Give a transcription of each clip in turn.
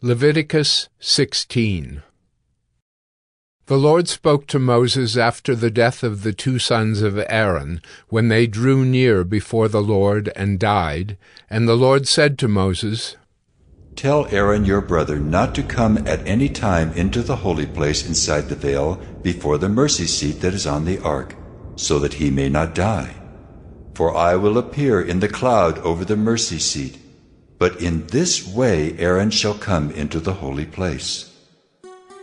Leviticus 16. The Lord spoke to Moses after the death of the two sons of Aaron, when they drew near before the Lord and died. And the Lord said to Moses, "Tell Aaron your brother not to come at any time into the holy place inside the veil before the mercy seat that is on the ark, so that he may not die. For I will appear in the cloud over the mercy seat. But in this way Aaron shall come into the holy place.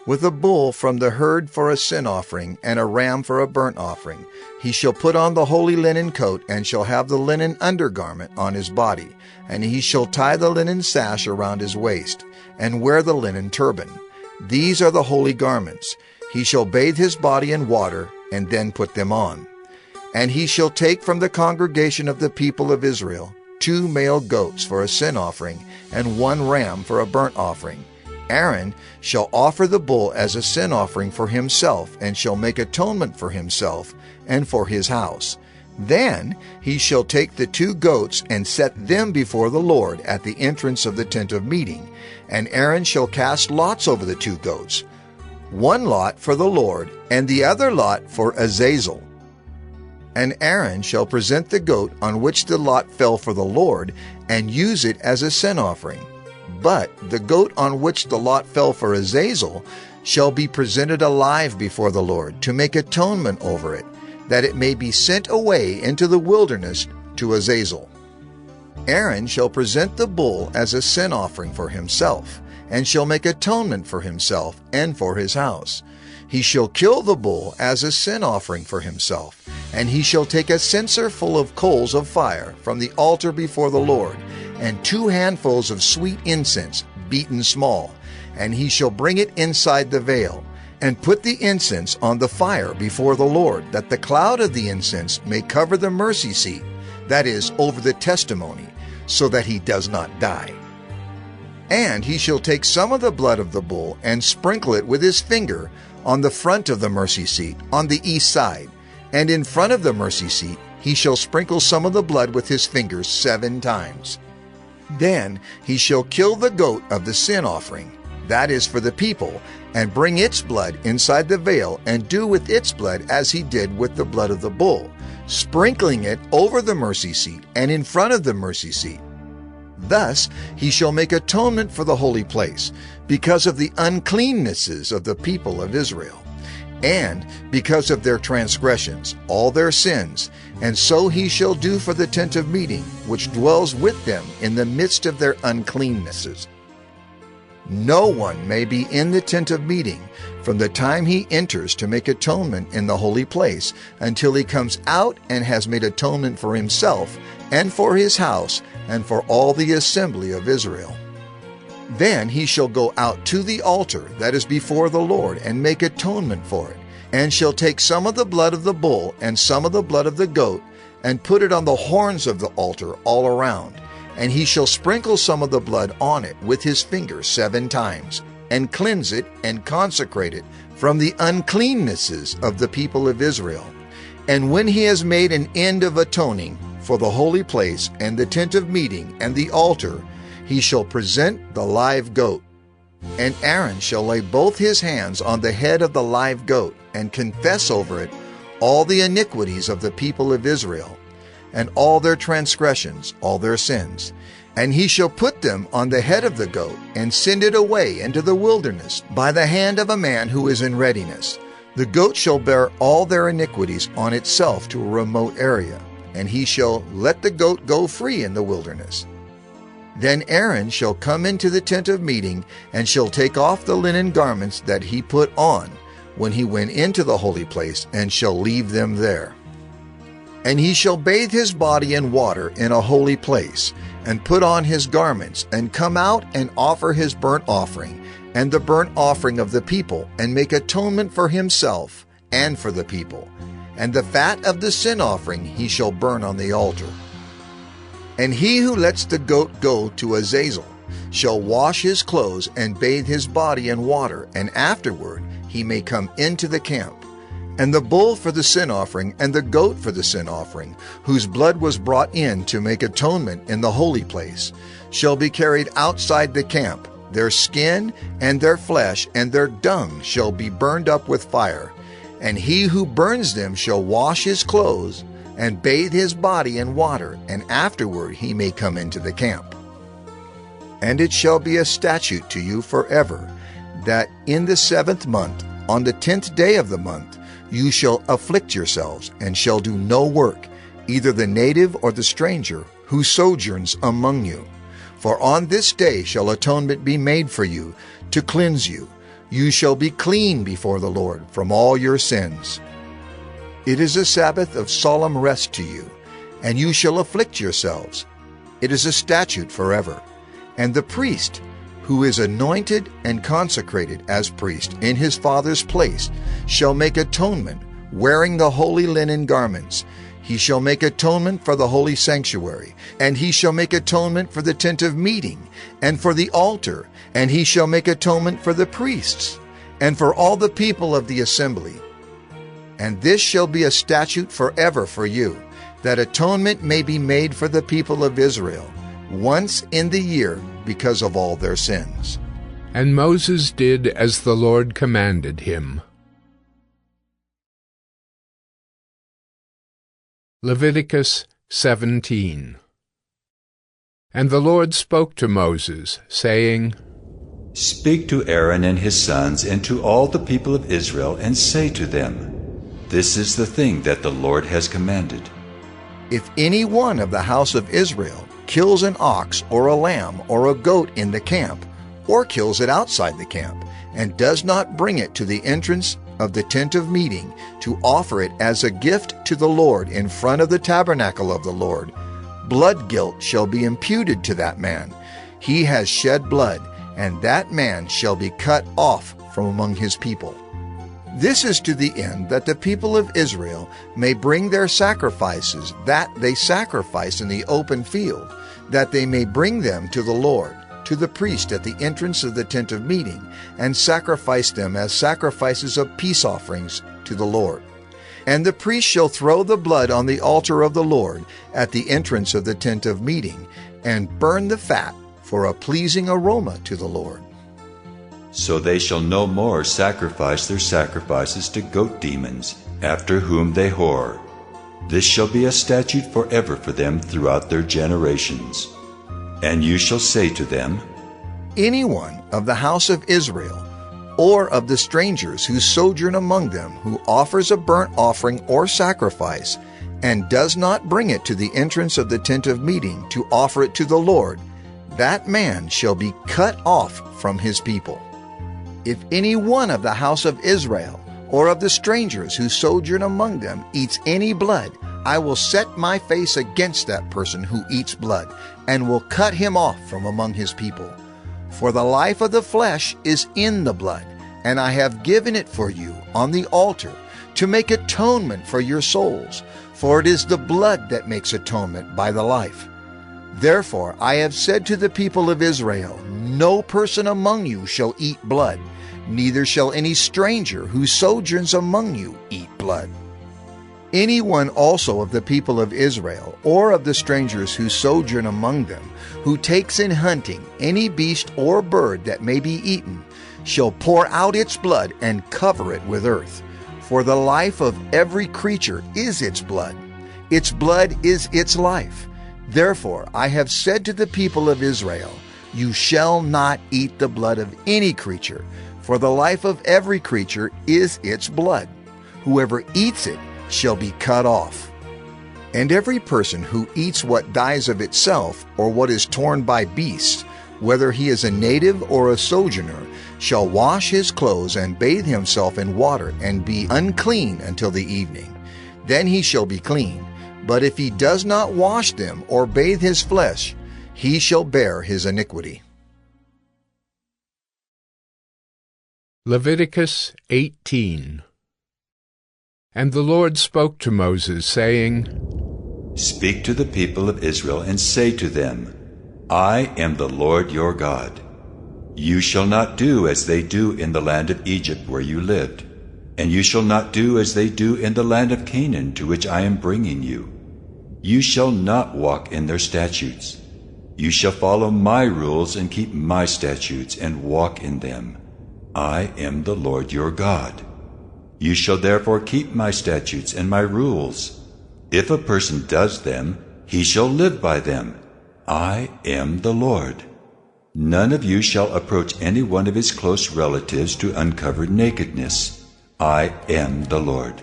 With a bull from the herd for a sin offering, and a ram for a burnt offering, he shall put on the holy linen coat, and shall have the linen undergarment on his body, and he shall tie the linen sash around his waist, and wear the linen turban. These are the holy garments. He shall bathe his body in water, and then put them on. And he shall take from the congregation of the people of Israel 2 male goats for a sin offering, and 1 ram for a burnt offering. Aaron shall offer the bull as a sin offering for himself, and shall make atonement for himself and for his house. Then he shall take the 2 goats and set them before the Lord at the entrance of the tent of meeting. And Aaron shall cast lots over the 2 goats, 1 lot for the Lord, and the other lot for Azazel. And Aaron shall present the goat on which the lot fell for the Lord, and use it as a sin offering. But the goat on which the lot fell for Azazel shall be presented alive before the Lord, to make atonement over it, that it may be sent away into the wilderness to Azazel. Aaron shall present the bull as a sin offering for himself, and shall make atonement for himself and for his house. He shall kill the bull as a sin offering for himself, and he shall take a censer full of coals of fire from the altar before the Lord, and 2 handfuls of sweet incense beaten small, and he shall bring it inside the veil, and put the incense on the fire before the Lord, that the cloud of the incense may cover the mercy seat, that is, over the testimony, so that he does not die. And he shall take some of the blood of the bull, and sprinkle it with his finger on the front of the mercy seat, on the east side. And in front of the mercy seat he shall sprinkle some of the blood with his fingers 7 times. Then he shall kill the goat of the sin offering, that is for the people, and bring its blood inside the veil, and do with its blood as he did with the blood of the bull, sprinkling it over the mercy seat and in front of the mercy seat. Thus he shall make atonement for the holy place, because of the uncleannesses of the people of Israel, and because of their transgressions, all their sins. And so he shall do for the tent of meeting, which dwells with them in the midst of their uncleannesses. No one may be in the tent of meeting from the time he enters to make atonement in the holy place, until he comes out and has made atonement for himself and for his house and for all the assembly of Israel. Then he shall go out to the altar that is before the Lord, and make atonement for it, and shall take some of the blood of the bull and some of the blood of the goat, and put it on the horns of the altar all around. And he shall sprinkle some of the blood on it with his finger 7 times, and cleanse it and consecrate it from the uncleannesses of the people of Israel. And when he has made an end of atoning for the holy place and the tent of meeting and the altar, he shall present the live goat. And Aaron shall lay both his hands on the head of the live goat, and confess over it all the iniquities of the people of Israel, and all their transgressions, all their sins. And he shall put them on the head of the goat, and send it away into the wilderness by the hand of a man who is in readiness. The goat shall bear all their iniquities on itself to a remote area, and he shall let the goat go free in the wilderness. Then Aaron shall come into the tent of meeting, and shall take off the linen garments that he put on when he went into the holy place, and shall leave them there. And he shall bathe his body in water in a holy place, and put on his garments, and come out and offer his burnt offering, and the burnt offering of the people, and make atonement for himself and for the people. And the fat of the sin offering he shall burn on the altar. And he who lets the goat go to Azazel shall wash his clothes and bathe his body in water, and afterward he may come into the camp. And the bull for the sin offering and the goat for the sin offering, whose blood was brought in to make atonement in the holy place, shall be carried outside the camp, their skin and their flesh and their dung shall be burned up with fire, and he who burns them shall wash his clothes and bathe his body in water, and afterward he may come into the camp. And it shall be a statute to you forever, that in the 7th month, on the 10th day of the month, you shall afflict yourselves, and shall do no work, either the native or the stranger, who sojourns among you. For on this day shall atonement be made for you, to cleanse you. You shall be clean before the Lord from all your sins. It is a Sabbath of solemn rest to you, and you shall afflict yourselves. It is a statute forever. And the priest, who is anointed and consecrated as priest in his father's place, shall make atonement, wearing the holy linen garments. He shall make atonement for the holy sanctuary, and he shall make atonement for the tent of meeting, and for the altar, and he shall make atonement for the priests, and for all the people of the assembly. And this shall be a statute forever for you, that atonement may be made for the people of Israel, once in the year, because of all their sins. And Moses did as the Lord commanded him. Leviticus 17. And the Lord spoke to Moses, saying, Speak to Aaron and his sons and to all the people of Israel, and say to them, This is the thing that the Lord has commanded. If any one of the house of Israel kills an ox or a lamb or a goat in the camp, or kills it outside the camp, and does not bring it to the entrance of the tent of meeting to offer it as a gift to the Lord in front of the tabernacle of the Lord, blood guilt shall be imputed to that man. He has shed blood, and that man shall be cut off from among his people. This is to the end that the people of Israel may bring their sacrifices that they sacrifice in the open field, that they may bring them to the Lord, to the priest at the entrance of the tent of meeting, and sacrifice them as sacrifices of peace offerings to the Lord. And the priest shall throw the blood on the altar of the Lord at the entrance of the tent of meeting, and burn the fat for a pleasing aroma to the Lord. So they shall no more sacrifice their sacrifices to goat demons, after whom they whore. This shall be a statute forever for them throughout their generations. And you shall say to them, Anyone of the house of Israel, or of the strangers who sojourn among them, who offers a burnt offering or sacrifice, and does not bring it to the entrance of the tent of meeting to offer it to the Lord, that man shall be cut off from his people. If any one of the house of Israel, or of the strangers who sojourn among them, eats any blood, I will set my face against that person who eats blood, and will cut him off from among his people. For the life of the flesh is in the blood, and I have given it for you on the altar, to make atonement for your souls, for it is the blood that makes atonement by the life. Therefore I have said to the people of Israel, No person among you shall eat blood, neither shall any stranger who sojourns among you eat blood. Anyone also of the people of Israel, or of the strangers who sojourn among them, who takes in hunting any beast or bird that may be eaten, shall pour out its blood and cover it with earth. For the life of every creature is its blood. Its blood is its life. Therefore I have said to the people of Israel, You shall not eat the blood of any creature, for the life of every creature is its blood. Whoever eats it shall be cut off. And every person who eats what dies of itself, or what is torn by beasts, whether he is a native or a sojourner, shall wash his clothes and bathe himself in water, and be unclean until the evening. Then he shall be clean. But if he does not wash them or bathe his flesh, he shall bear his iniquity. Leviticus 18. And the Lord spoke to Moses, saying, Speak to the people of Israel, and say to them, I am the Lord your God. You shall not do as they do in the land of Egypt where you lived, and you shall not do as they do in the land of Canaan to which I am bringing you. You shall not walk in their statutes. You shall follow my rules and keep my statutes and walk in them. I am the Lord your God. You shall therefore keep my statutes and my rules. If a person does them, he shall live by them. I am the Lord. None of you shall approach any one of his close relatives to uncover nakedness. I am the Lord.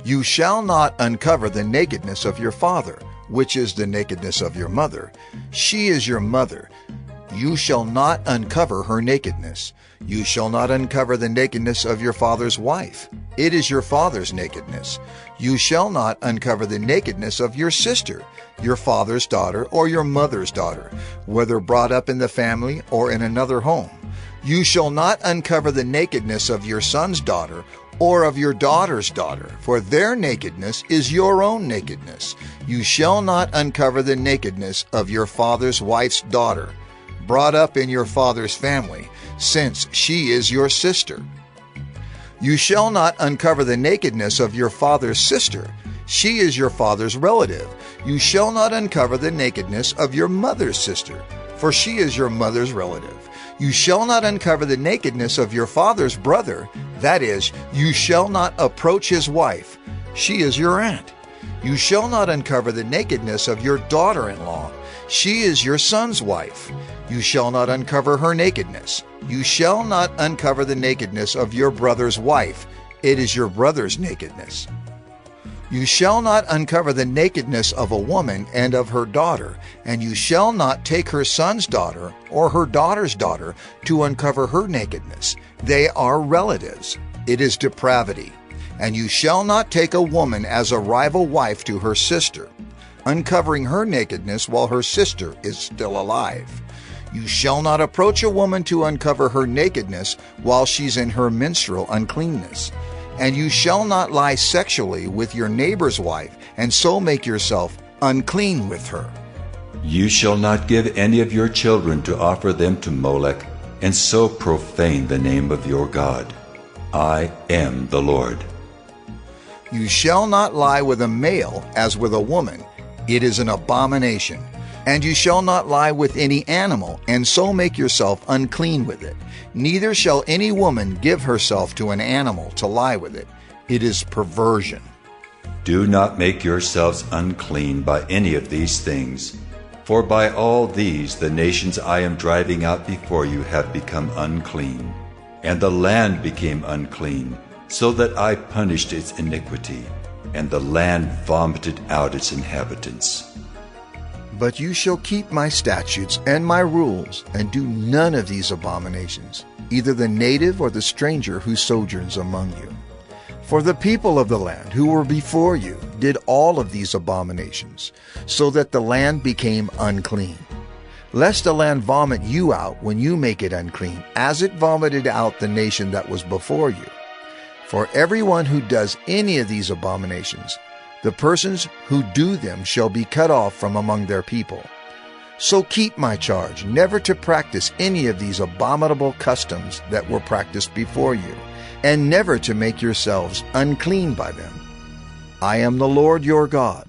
You shall not uncover the nakedness of your father, which is the nakedness of your mother. She is your mother. You shall not uncover her nakedness. You shall not uncover the nakedness of your father's wife. It is your father's nakedness. You shall not uncover the nakedness of your sister, your father's daughter, or your mother's daughter, whether brought up in the family or in another home. You shall not uncover the nakedness of your son's daughter or of your daughter's daughter, for their nakedness is your own nakedness. You shall not uncover the nakedness of your father's wife's daughter, brought up in your father's family, since she is your sister. You shall not uncover the nakedness of your father's sister. She is your father's relative. You shall not uncover the nakedness of your mother's sister, for she is your mother's relative. You shall not uncover the nakedness of your father's brother. That is, you shall not approach his wife. She is your aunt. You shall not uncover the nakedness of your daughter-in-law. She is your son's wife. You shall not uncover her nakedness. You shall not uncover the nakedness of your brother's wife. It is your brother's nakedness. You shall not uncover the nakedness of a woman and of her daughter, and you shall not take her son's daughter or her daughter's daughter to uncover her nakedness. They are relatives. It is depravity. And you shall not take a woman as a rival wife to her sister, uncovering her nakedness while her sister is still alive. You shall not approach a woman to uncover her nakedness while she's in her menstrual uncleanness. And you shall not lie sexually with your neighbor's wife, and so make yourself unclean with her. You shall not give any of your children to offer them to Molech, and so profane the name of your God. I am the Lord. You shall not lie with a male as with a woman. It is an abomination. And you shall not lie with any animal, and so make yourself unclean with it. Neither shall any woman give herself to an animal to lie with it. It is perversion. Do not make yourselves unclean by any of these things, for by all these the nations I am driving out before you have become unclean. And the land became unclean, so that I punished its iniquity, and the land vomited out its inhabitants. But you shall keep my statutes and my rules, and do none of these abominations, either the native or the stranger who sojourns among you. For the people of the land who were before you did all of these abominations, so that the land became unclean. Lest the land vomit you out when you make it unclean, as it vomited out the nation that was before you. For everyone who does any of these abominations, the persons who do them shall be cut off from among their people. So keep my charge, never to practice any of these abominable customs that were practiced before you, and never to make yourselves unclean by them. I am the Lord your God.